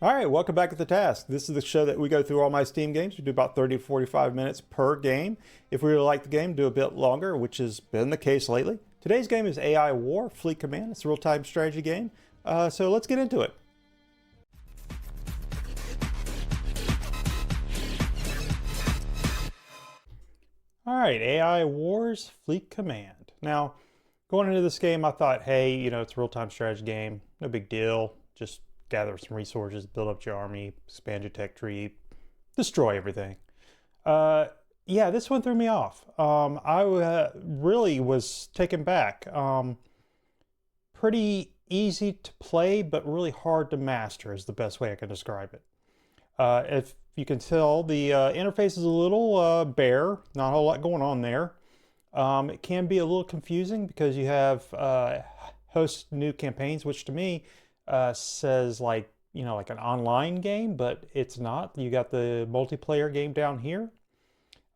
All right, welcome back to The Task. This is the show that we go through all my Steam games. We do about 30 to 45 minutes per game. If we really like the game, do a bit longer, which has been the case lately. Today's game is AI War Fleet Command. It's a real-time strategy game. So let's get into it. All right, AI Wars Fleet Command. Now, going into this game, I thought, hey, it's a real-time strategy game. No big deal. Just gather some resources, build up your army, expand your tech tree, destroy everything. Yeah, this one threw me off. I really was taken back. Pretty easy to play, but really hard to master is the best way I can describe it. If you can tell, the interface is a little bare, not a whole lot going on there. It can be a little confusing because you have host new campaigns, which to me says like an online game, but it's not. You got the multiplayer game down here,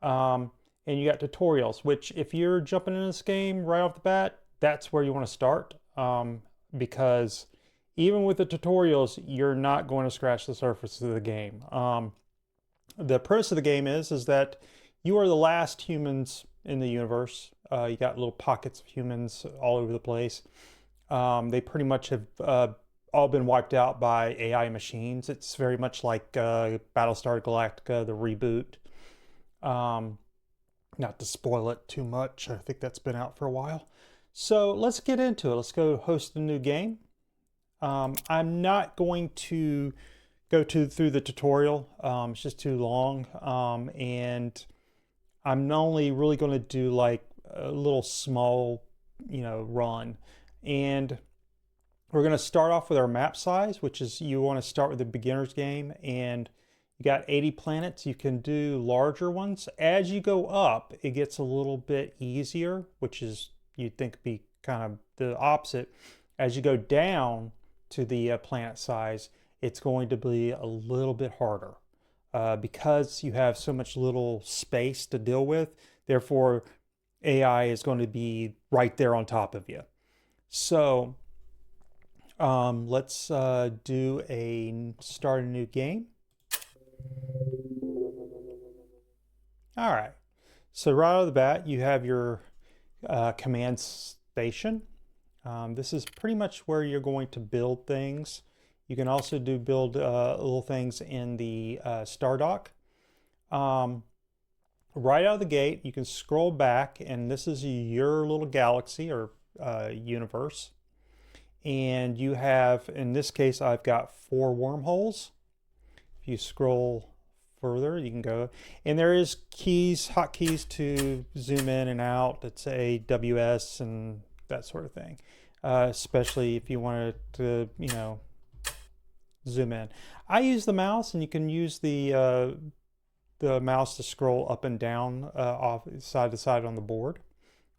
and you got tutorials, which if you're jumping in this game right off the bat, that's where you want to start, because even with the tutorials, you're not going to scratch the surface of the game. The premise of the game is that you are the last humans in the universe. You got little pockets of humans all over the place. They pretty much have all been wiped out by AI machines. It's very much like Battlestar Galactica, the reboot. Not to spoil it too much. I think that's been out for a while. So let's get into it. Let's go host a new game. I'm not going to go through the tutorial. It's just too long. And I'm only really going to do like a little small, run. And we're going to start off with our map size, which is you want to start with the beginner's game, and you got 80 planets. You can do larger ones. As you go up, it gets a little bit easier, which is you'd think be kind of the opposite. As you go down to the planet size, it's going to be a little bit harder because you have so much little space to deal with. Therefore, AI is going to be right there on top of you. So let's start a new game. All right. So right out of the bat, you have your command station. This is pretty much where you're going to build things. You can also build little things in the star dock. Right out of the gate, you can scroll back, and this is your little galaxy or universe. And you have, in this case, I've got 4 wormholes. If you scroll further, you can go, and there is hotkeys to zoom in and out. It's a WS and that sort of thing, especially if you wanted to, zoom in. I use the mouse, and you can use the mouse to scroll up and down off side to side on the board,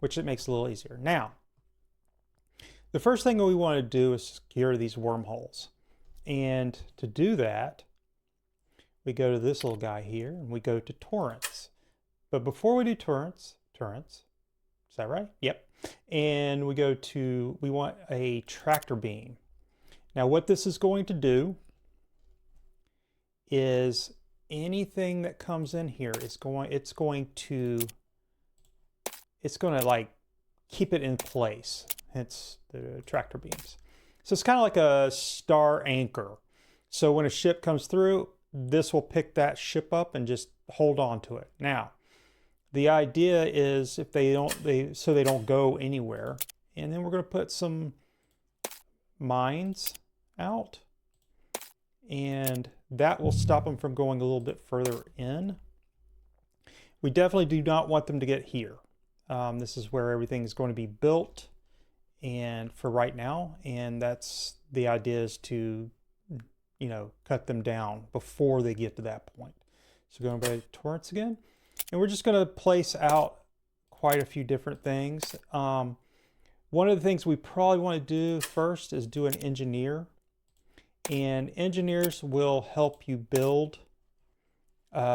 which it makes it a little easier. Now, the first thing we want to do is secure these wormholes. And to do that, we go to this little guy here, and we go to torrents. But before we do torrents, is that right? Yep. And we want a tractor beam. Now what this is going to do is anything that comes in here it's going to like keep it in place. Hence the tractor beams. So it's kind of like a star anchor. So when a ship comes through, this will pick that ship up and just hold on to it. Now, the idea is if they don't go anywhere. And then we're going to put some mines out, and that will stop them from going a little bit further in. We definitely do not want them to get here. This is where everything is going to be built, and for right now, and that's the idea, is to cut them down before they get to that point. So going back to torrents again, and we're just going to place out quite a few different things. One of the things we probably want to do first is do an engineer, and engineers will help you build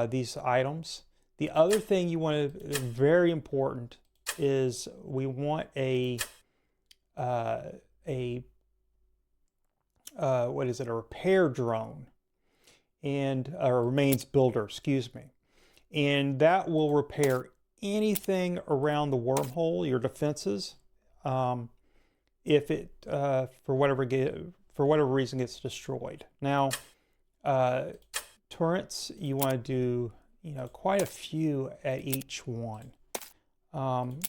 these items. The other thing you want to, very important, is we want a what is it, a repair drone. and remains builder, excuse me. And that will repair anything around the wormhole, your defenses, if it for whatever reason gets destroyed. Now, turrets, you want to do quite a few at each one.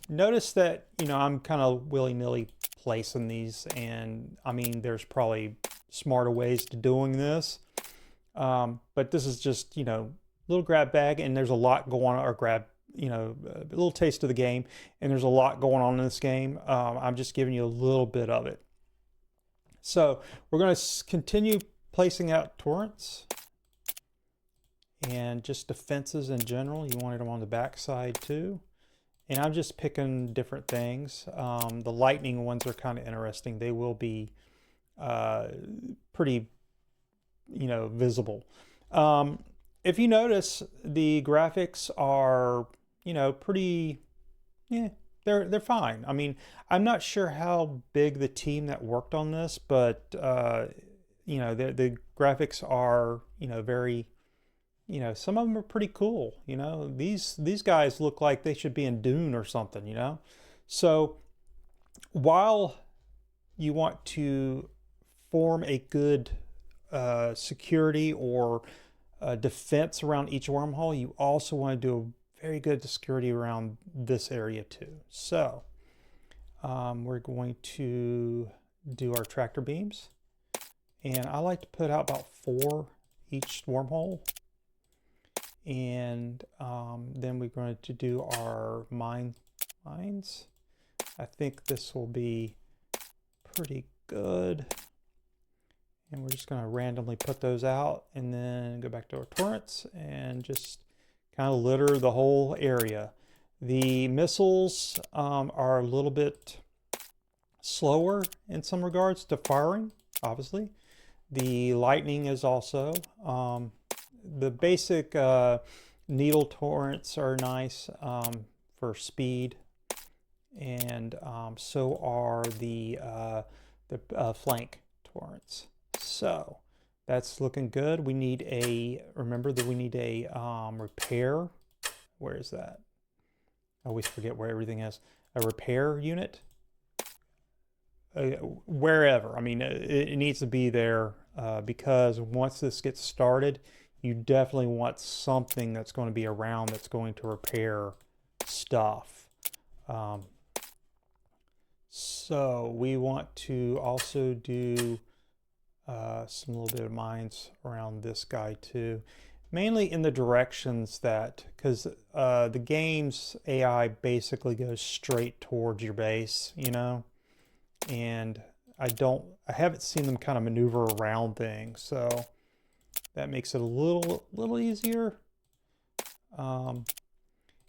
Notice that I'm kind of willy-nilly placing these, and I mean there's probably smarter ways to doing this, but this is just little grab bag, and there's a lot going on, or grab a little taste of the game, and there's a lot going on in this game. I'm just giving you a little bit of it. So we're going to continue placing out torrents and just defenses in general. You wanted them on the back side too. And I'm just picking different things. The lightning ones are kind of interesting. They will be pretty visible. If you notice, the graphics are pretty, yeah, they're fine. I mean, I'm not sure how big the team that worked on this, but the graphics are very, some of them are pretty cool. These guys look like they should be in Dune or something. So while you want to form a good security or defense around each wormhole, you also want to do a very good security around this area too. So we're going to do our tractor beams, and I like to put out about 4 each wormhole, and then we're going to do our mines. I think this will be pretty good, and we're just going to randomly put those out, and then go back to our torrents and just kind of litter the whole area. The missiles are a little bit slower in some regards to firing, obviously. The lightning is also. The basic needle torrents are nice for speed, and so are the flank torrents. So that's looking good. We need remember that we need a repair. Where is that? I always forget where everything is. A repair unit. Wherever. I mean, it needs to be there because once this gets started, you definitely want something that's going to be around that's going to repair stuff. So we want to also do some little bit of mines around this guy too, mainly in the directions that, because the game's AI basically goes straight towards your base, and I haven't seen them kind of maneuver around things, so that makes it a little easier. And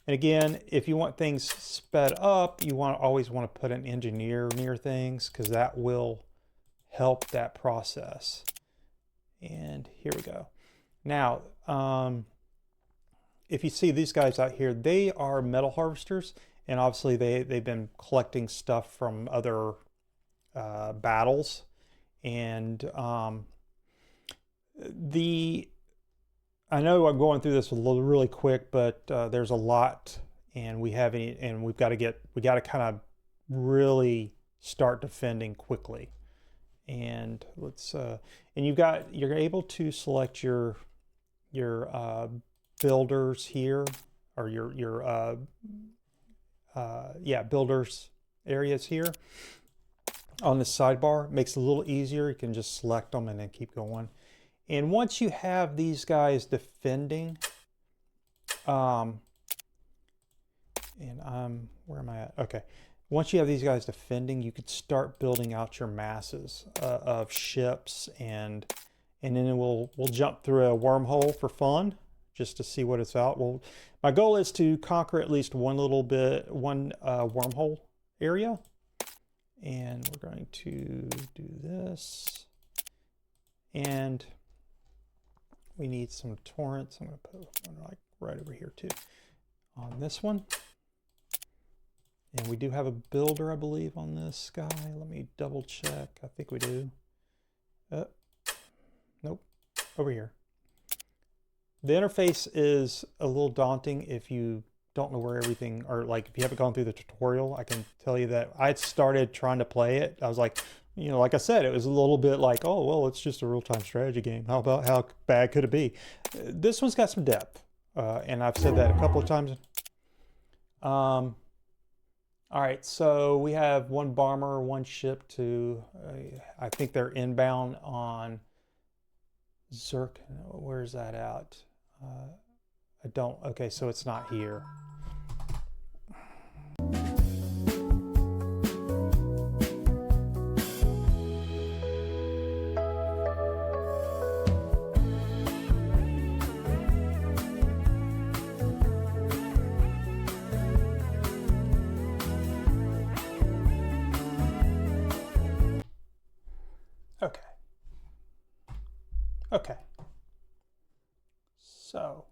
again, if you want things sped up, you always want to put an engineer near things, because that will help that process. And here we go. Now, if you see these guys out here, they are metal harvesters, and obviously they've been collecting stuff from other battles. And I know I'm going through this really quick, but there's a lot, and we've got to kind of really start defending quickly. And let's and you're able to select your builders here, or your builders areas here on the sidebar. It makes it a little easier. You can just select them and then keep going. And once you have these guys defending, where am I at? Okay. Once you have these guys defending, you could start building out your masses of ships, and then we'll jump through a wormhole for fun, just to see what it's out. Well, my goal is to conquer at least one wormhole area, and we're going to do this, and we need some torrents. I'm going to put one like right over here too on this one. And we do have a builder, I believe, on this guy. Let me double check. I think we do. Nope, over here. The interface is a little daunting if you don't know where everything, or like if you haven't gone through the tutorial. I can tell you that I started trying to play it. I was like, you know, like I said, it was a little bit like, oh, well, it's just a real-time strategy game. How bad could it be? This one's got some depth, and I've said that a couple of times. All right, so we have one bomber, one ship to, I think they're inbound on Zerk. Where's that at? I don't, okay, so it's not here. Okay. Okay. So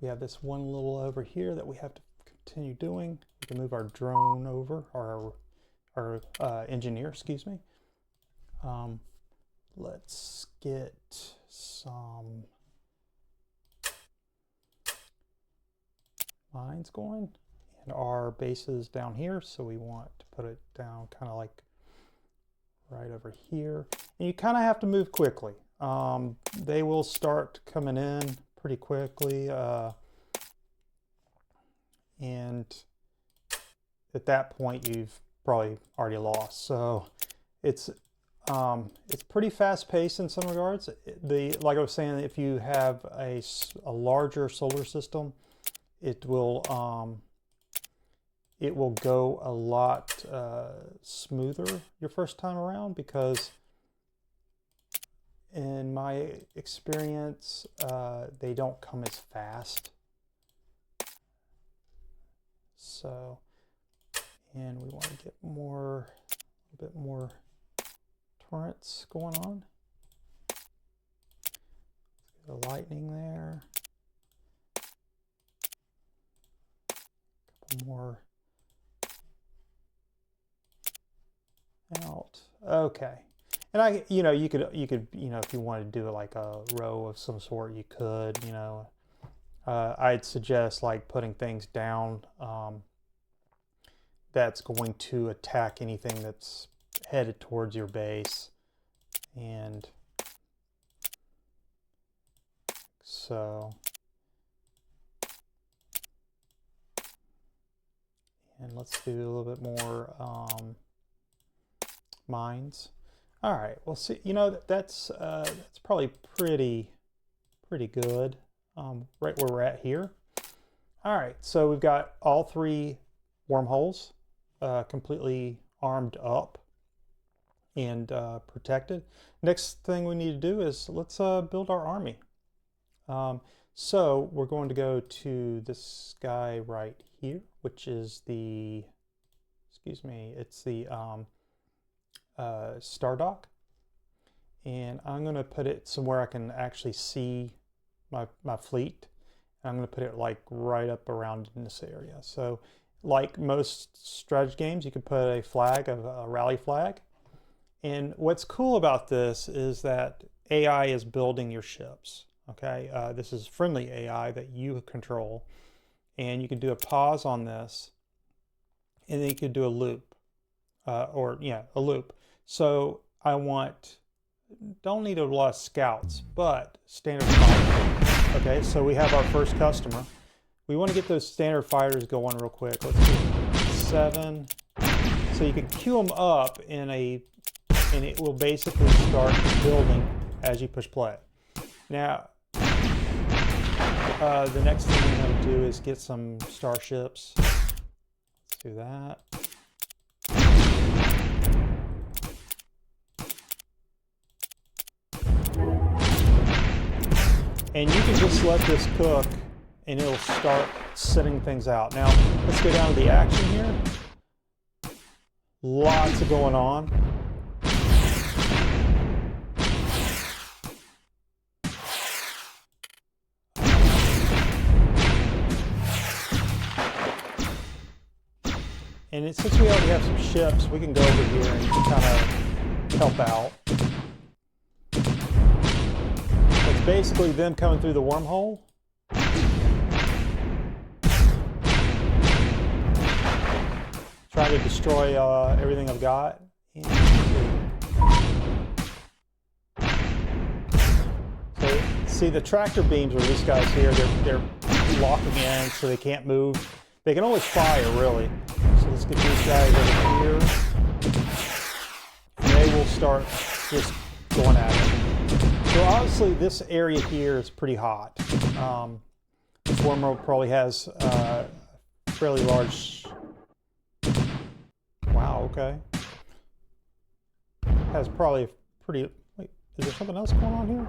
we have this one little over here that we have to continue doing. We can move our drone over, or our engineer, excuse me. Let's get some mines going. And our base is down here, so we want to put it down kind of like right over here. And you kind of have to move quickly. They will start coming in pretty quickly, and at that point you've probably already lost. So it's pretty fast paced in some regards. Like I was saying, if you have a larger solar system, it will go a lot smoother your first time around, because in my experience, they don't come as fast. So, and we want to get a bit more torrents going on. Let's get a lightning there. A couple more out. Okay. And you could, if you wanted to do like a row of some sort, you could, I'd suggest like putting things down that's going to attack anything that's headed towards your base. And so, and let's do a little bit more mines. All right, well, see, that's probably pretty good, right where we're at here. All right, so we've got all 3 wormholes completely armed up and protected. Next thing we need to do is let's build our army. So we're going to go to this guy right here, which is the, it's the star dock, and I'm going to put it somewhere I can actually see my fleet. And I'm going to put it like right up around in this area. So like most strategy games, you can put a flag, a rally flag. And what's cool about this is that AI is building your ships. Okay, this is friendly AI that you control, and you can do a pause on this, and then you could do a loop, a loop. So I don't need a lot of scouts, but standard fighters. Okay, so we have our first customer. We want to get those standard fighters going real quick. Let's do 7. So you can queue them up and it will basically start building as you push play. Now, the next thing we're going to do is get some starships. Let's do that. And you can just let this cook and it'll start setting things out. Now, let's go down to the action here. Lots of going on. And since we already have some ships, we can go over here and kind of help out. It's basically them coming through the wormhole trying to destroy everything I've got. So see the tractor beams are these guys here. They're locking in so they can't move. They can only fire really. So let's get these guys over here. And they will start just going at it. So obviously this area here is pretty hot. This wormhole probably has fairly large. Wow, okay. Has probably a pretty. Wait, is there something else going on here?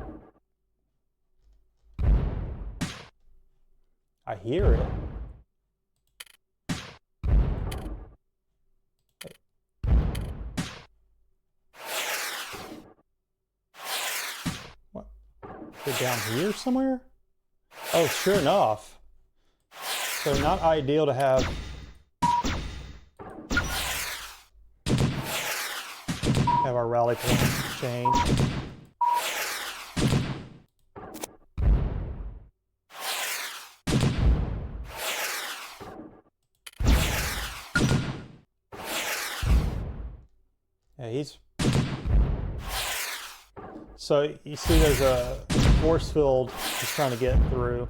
I hear it. What? Is it down here somewhere? Oh, sure enough. So not ideal to have our rally point change. Yeah, he's... So you see there's a force field he's trying to get through.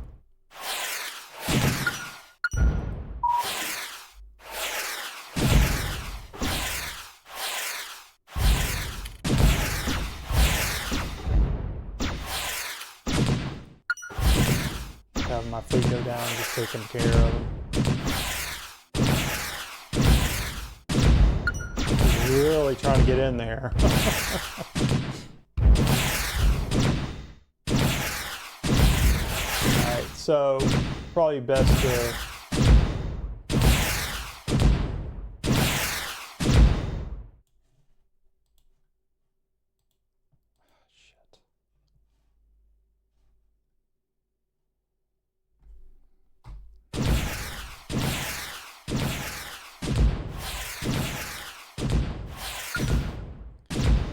Having my fleet go down and just taking care of him. He's really trying to get in there. Alright, so probably best to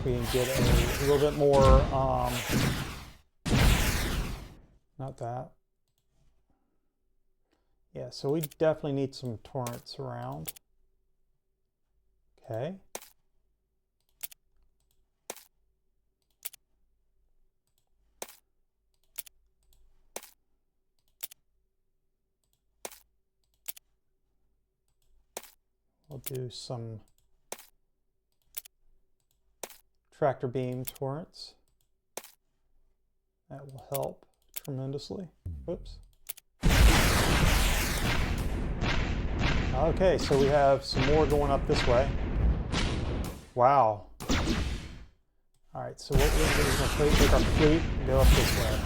we can get a little bit more, not that. Yeah, so we definitely need some torrents around. Okay. We'll do some tractor beam torrents. That will help tremendously. Whoops. Okay, so we have some more going up this way. Wow. All right, so what we're going to do is take our fleet and go up this way.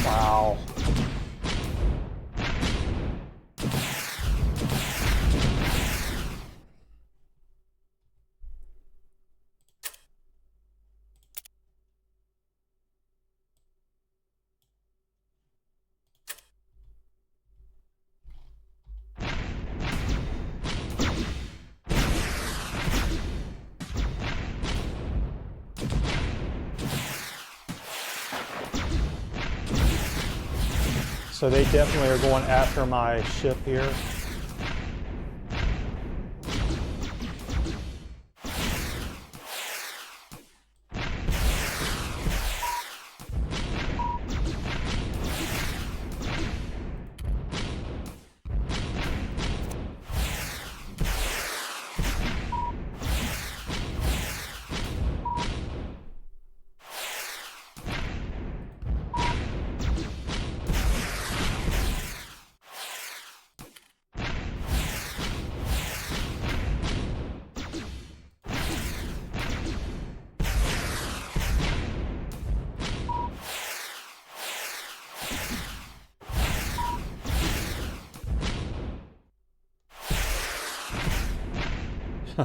Wow. So they definitely are going after my ship here. Wow.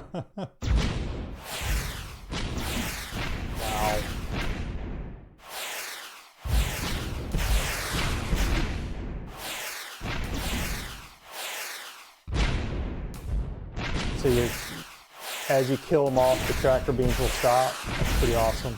So as you kill them off, the tractor beams will stop. That's pretty awesome.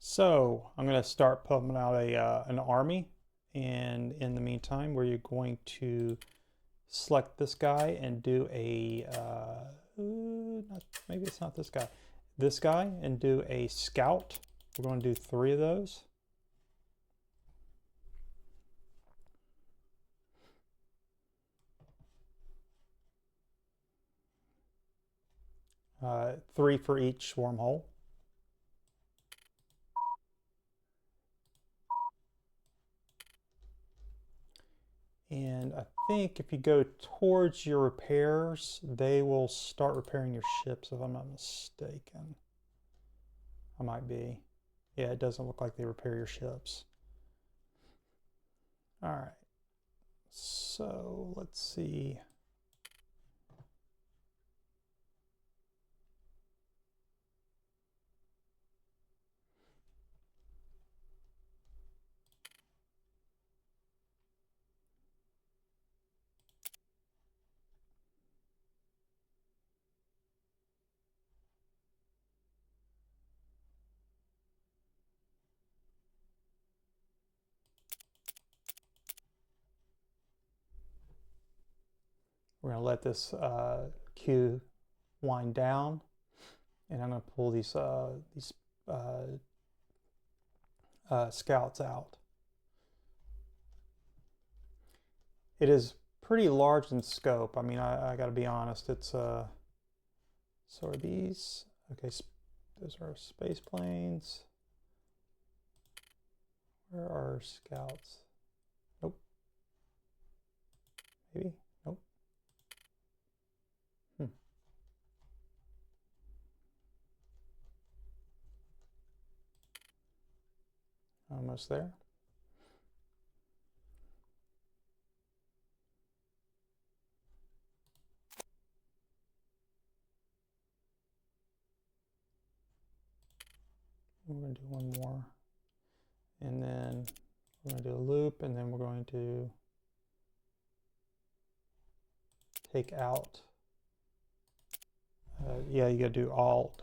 So I'm going to start pumping out an army, and in the meantime, we're going to select this guy and do a maybe it's not this guy, and do a scout. We're going to do 3 of those. Uh, 3 for each swarm hole. And I think if you go towards your repairs, they will start repairing your ships, if I'm not mistaken. I might be. Yeah, it doesn't look like they repair your ships. All right. So let's see. We're going to let this queue wind down, and I'm going to pull these scouts out. It is pretty large in scope. I mean, I got to be honest. It's so are these okay? Those are space planes. Where are our scouts? Nope. Maybe. Nope. Almost there. We're going to do one more, and then we're going to do a loop, and then we're going to take out. Yeah, you got to do alt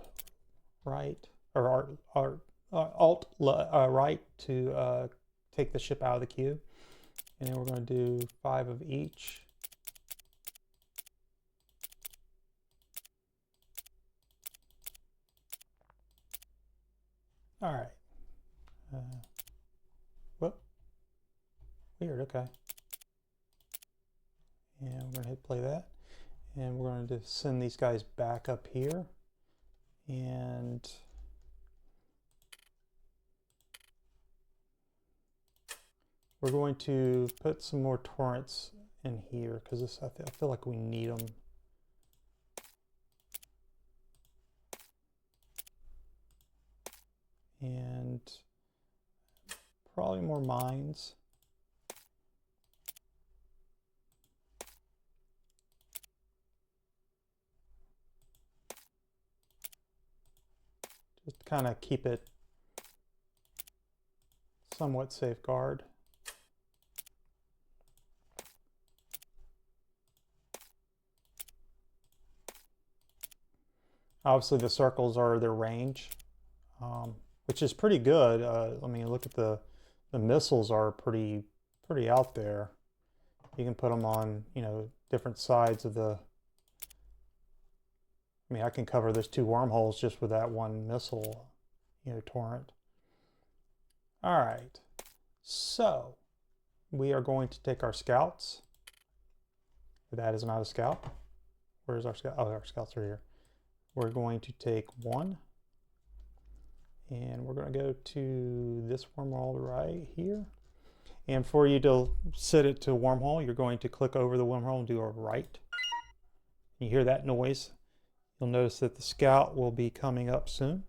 right or alt right to take the ship out of the queue, and then we're going to do 5 of each. All right. Whoop. Weird. Okay. And we're going to hit play that, and we're going to send these guys back up here, and we're going to put some more torrents in here because I feel like we need them. And probably more mines. Just kind of keep it somewhat safeguard. Obviously the circles are their range, which is pretty good. I mean, look at the missiles are pretty out there. You can put them on, you know, different sides of the. I mean, I can cover those 2 wormholes just with that one missile, you know, torrent. All right, so we are going to take our scouts. That is not a scout. Where's our scout? Oh, our scouts are here. We're going to take one, and we're going to go to this wormhole right here. And for you to set it to wormhole, you're going to click over the wormhole and do a right. You hear that noise. You'll notice that the scout will be coming up soon.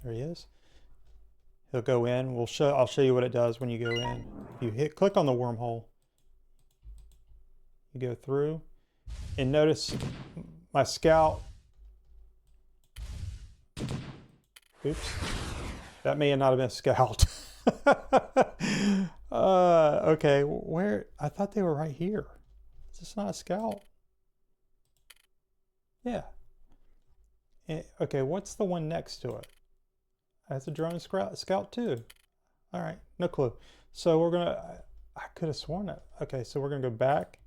There he is. He'll go in. I'll show you what it does when you go in. If you click on the wormhole, you go through, and notice my scout. Oops, that may not have been a scout. Okay, where? I thought they were right here. Is this not a scout? Yeah. Okay, what's the one next to it? That's a drone scout too. All right, no clue. So we're gonna, I could have sworn it. Okay, so we're gonna go back.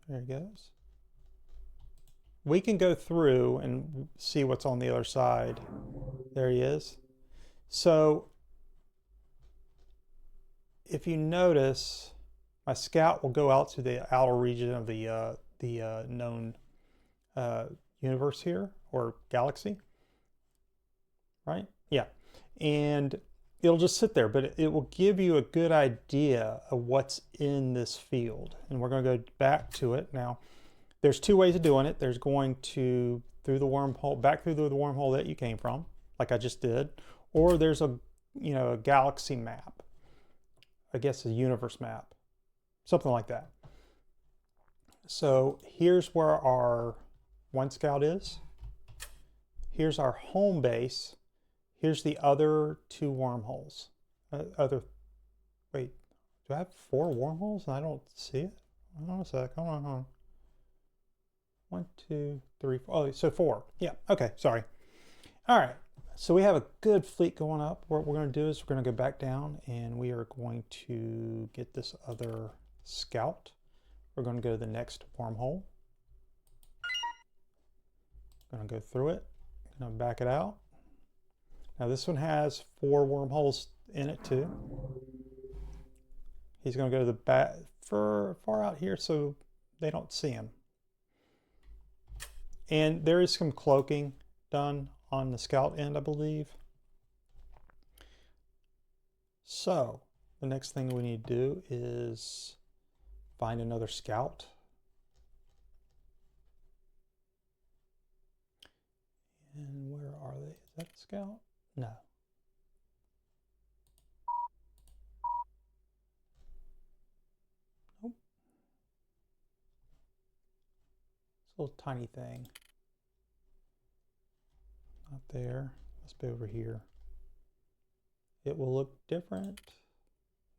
There he goes. We can go through and see what's on the other side. There he is. So if you notice, my scout will go out to the outer region of the known universe here, or galaxy, right? Yeah. And it'll just sit there, but it will give you a good idea of what's in this field. And we're going to go back to it now. There's two ways of doing it. There's going to through the wormhole, back through the wormhole that you came from, like I just did, or there's a a galaxy map. I guess a universe map, something like that. So here's where our one scout is. Here's our home base. Here's the other two wormholes. Wait, do I have 4 wormholes and I don't see it? Hold on a sec. Hold on. 1, 2, 3, 4. Oh, so 4. Yeah. Okay. Sorry. All right. So we have a good fleet going up. What we're going to do is we're going to go back down and we are going to get this other scout. We're going to go to the next wormhole. Going to go through it. Going to back it out. Now this one has 4 wormholes in it too. He's going to go to the back far out here so they don't see him. And there is some cloaking done on the scout end, I believe. So the next thing we need to do is find another scout. And where are they? Is that a scout? No. Nope. It's a little tiny thing. Not there. Let's be over here. It will look different.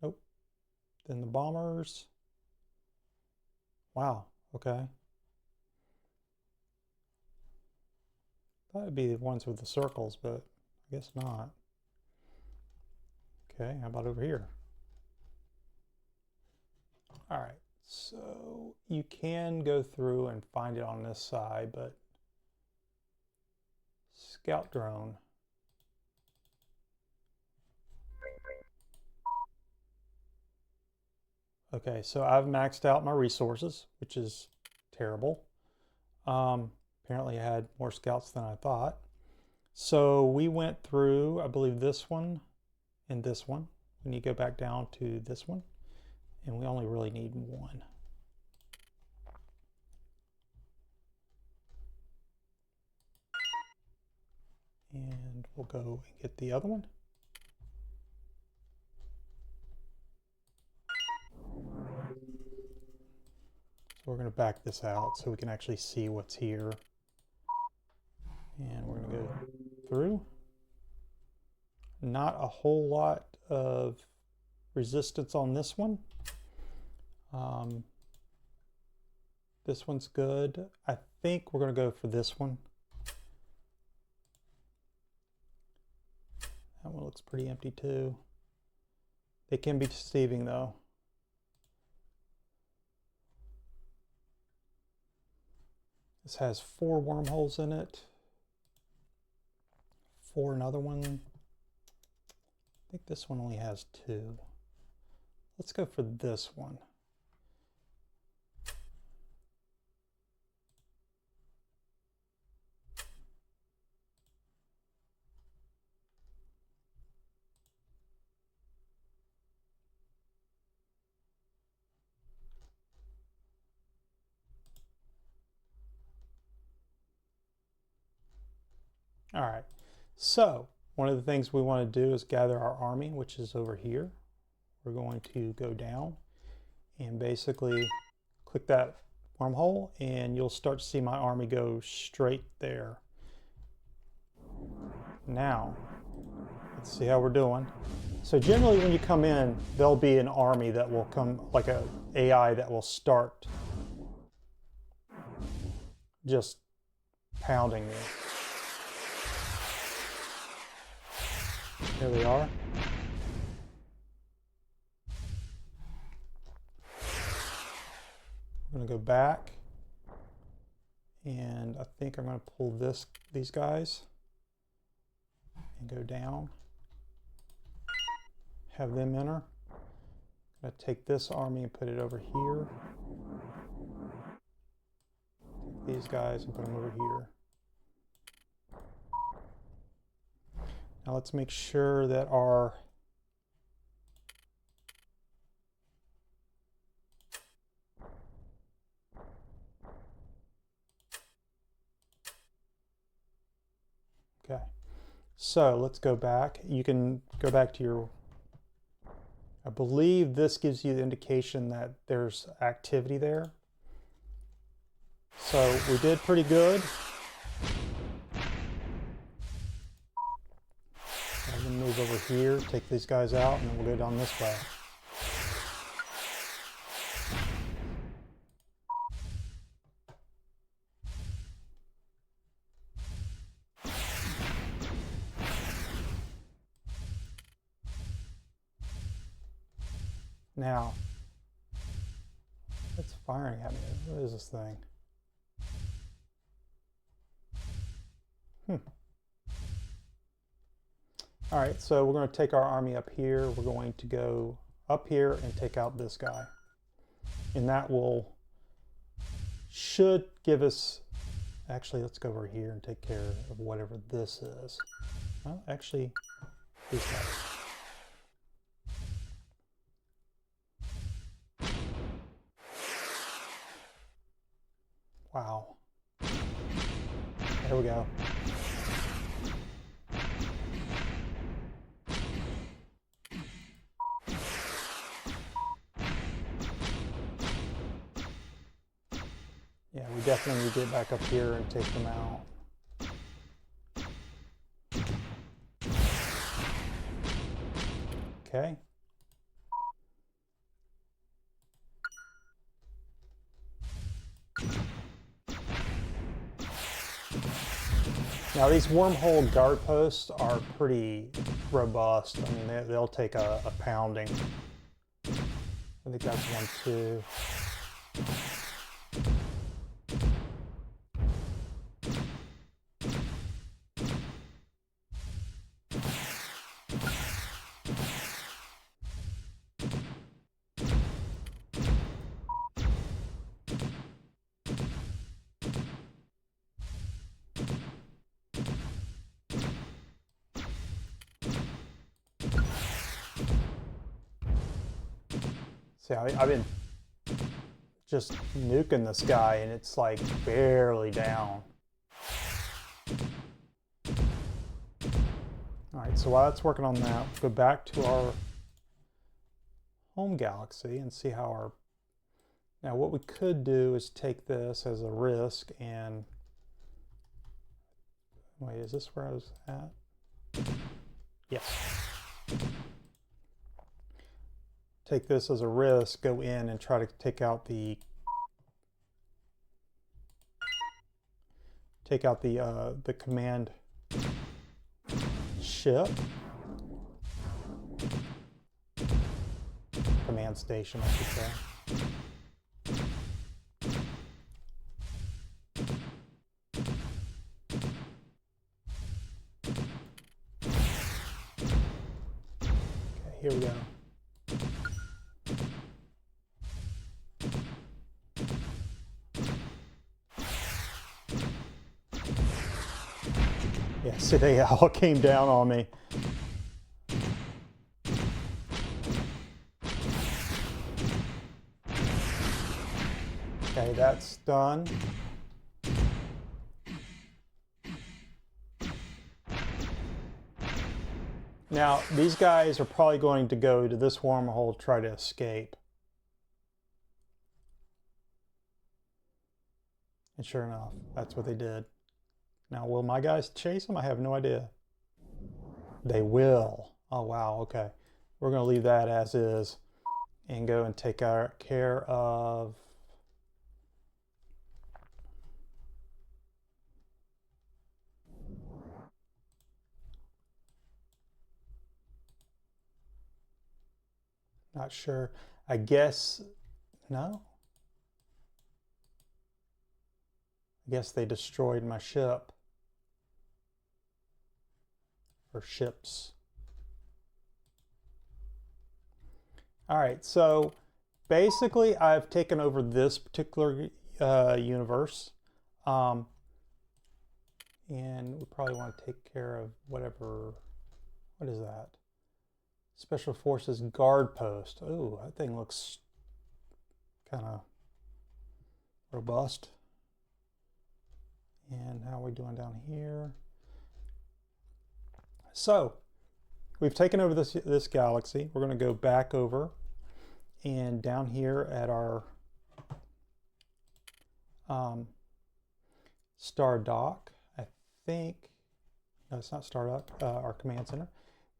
Nope. Than the bombers. Wow. Okay. Thought it'd be the ones with the circles, but I guess not. Okay, how about over here? All right, so you can go through and find it on this side, but scout drone. Okay, so I've maxed out my resources, which is terrible. Apparently I had more scouts than I thought. So we went through, I believe, this one and this one. We need to go back down to this one, and we only really need 1. And we'll go and get the other one. So we're going to back this out so we can actually see what's here. And we're going to go through. Not a whole lot of resistance on this one. This one's good. I think we're going to go for this one. That one looks pretty empty too. They can be deceiving though. This has 4 wormholes in it. for another one. I think this one only has 2. Let's go for this one. All right, so one of the things we want to do is gather our army, which is over here. We're going to go down and basically click that wormhole, and you'll start to see my army go straight there. Now, let's see how we're doing. So generally when you come in, there'll be an army that will come, like a AI that will start just pounding you. Here they are. I'm going to go back, and I think I'm going to pull these guys and go down, have them enter. I'm going to take this army and put it over here. Take these guys and put them over here. Now let's make sure that our okay. So let's go back. You can go back to your, I believe this gives you the indication that there's activity there. So we did pretty good. I'm going to move over here, take these guys out, and then we'll go down this way. Now, it's firing at me. What is this thing? All right, so we're going to take our army up here. We're going to go up here and take out this guy. And that should give us, actually, let's go over here and take care of whatever this is. Well, actually, these guys. Wow. There we go. Yeah, we definitely need to get back up here and take them out. Okay. Now these wormhole guard posts are pretty robust. I mean, they'll take a pounding. I think that's one too. See, I've been just nuking this guy and it's like barely down. All right, so while that's working on that, we'll go back to our home galaxy and see how our, now what we could do is take this as a risk and, wait, is this where I was at? Yes. Take this as a risk, go in and try to take out the command ship, command station, I should say. See, they all came down on me. Okay, that's done. Now, these guys are probably going to go to this wormhole to try to escape. And sure enough, that's what they did. Now, will my guys chase them? I have no idea. They will. Oh, wow, okay. We're going to leave that as is and go and take care of... Not sure. I guess, no. I guess they destroyed my ship. Or ships. All right, so basically I've taken over this particular universe. And we probably want to take care of whatever, what is that? Special Forces Guard Post. Oh, that thing looks kind of robust. And how are we doing down here? So, we've taken over this galaxy. We're going to go back over and down here at our Star Dock, I think, no, it's not Star Dock, our command center.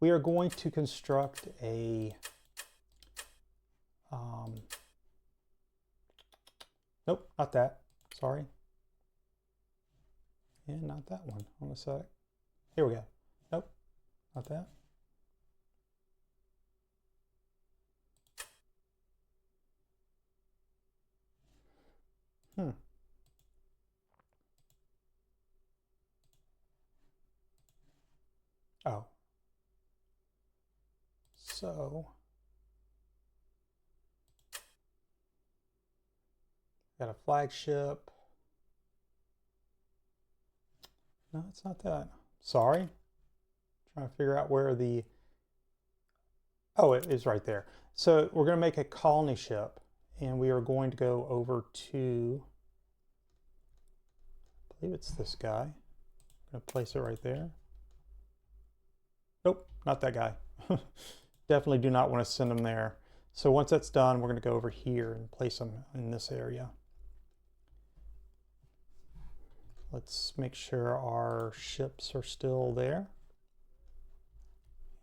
We are going to construct a, nope, not that, sorry. And not that one, hold on a sec. Here we go, nope, not that. Oh. So, got a flagship. No, it's not that. Sorry. Trying to figure out where the... Oh, it is right there. So we're going to make a colony ship, and we are going to go over to... I believe it's this guy. I'm going to place it right there. Nope, not that guy. Definitely do not want to send them there. So once that's done, we're going to go over here and place them in this area. Let's make sure our ships are still there.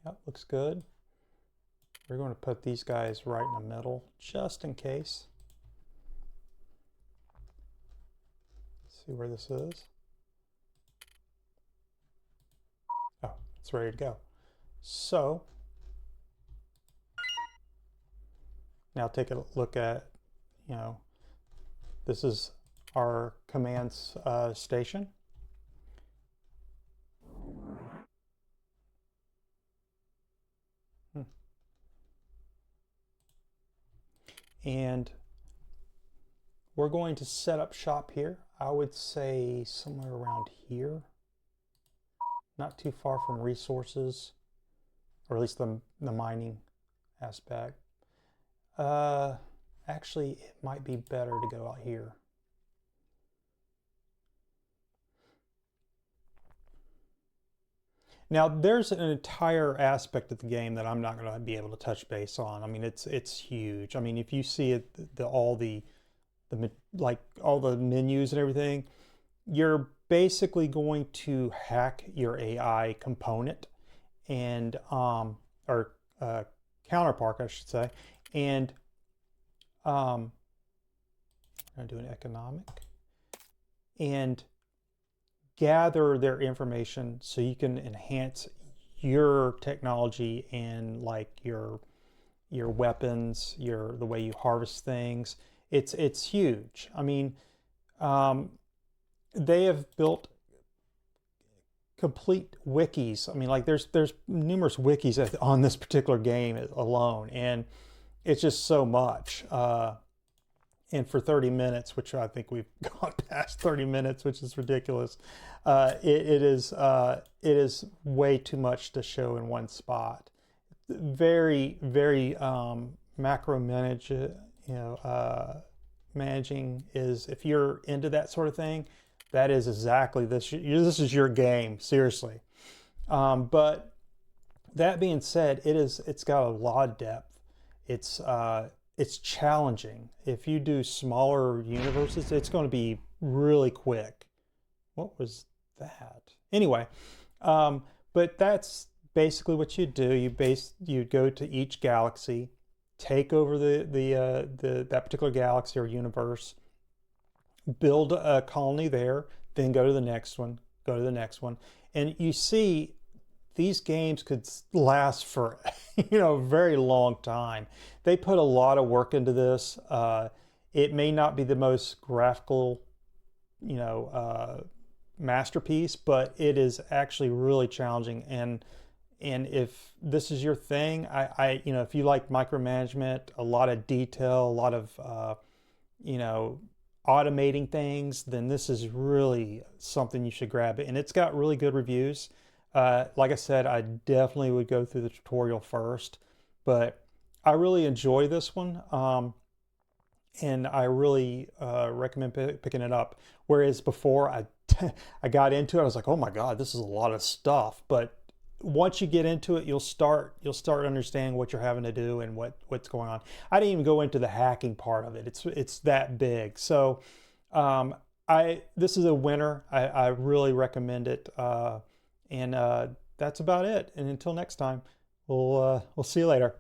Yep, looks good. We're going to put these guys right in the middle, just in case. Let's see where this is. Oh, it's ready to go. So, now take a look at, you know, this is our command station. And we're going to set up shop here. I would say somewhere around here. Not too far from resources, or at least the mining aspect. Actually, it might be better to go out here. Now, there's an entire aspect of the game that I'm not going to be able to touch base on. I mean, it's huge. I mean, if you see it, all the menus and everything, you're basically going to hack your AI component and or counterpart, I should say, and I'm going to do an economic and gather their information so you can enhance your technology and like your weapons, the way you harvest things. It's huge. I mean, they have built complete wikis. I mean, like there's numerous wikis on this particular game alone, and it's just so much. and for 30 minutes, which I think we've gone past 30 minutes, which is ridiculous. It is way too much to show in one spot. Very, very macro managing is, if you're into that sort of thing, that is exactly this. This is your game, seriously. But that being said, it's got a lot of depth. It's challenging. If you do smaller universes, it's going to be really quick. What was that? Anyway, but that's basically what you do. You go to each galaxy, take over that particular galaxy or universe, build a colony there, then go to the next one, go to the next one, and you see these games could last for a very long time. They put a lot of work into this. It may not be the most graphical masterpiece, but it is actually really challenging. And if this is your thing, if you like micromanagement, a lot of detail, a lot of automating things, then this is really something you should grab it. And it's got really good reviews. Like I said, I definitely would go through the tutorial first, but I really enjoy this one. And I really recommend picking it up. Whereas before I got into it, I was like, oh my God, this is a lot of stuff. But once you get into it, you'll start understanding what you're having to do and what's going on. I didn't even go into the hacking part of it. It's that big. So this is a winner. I really recommend it. And that's about it. And until next time, we'll see you later.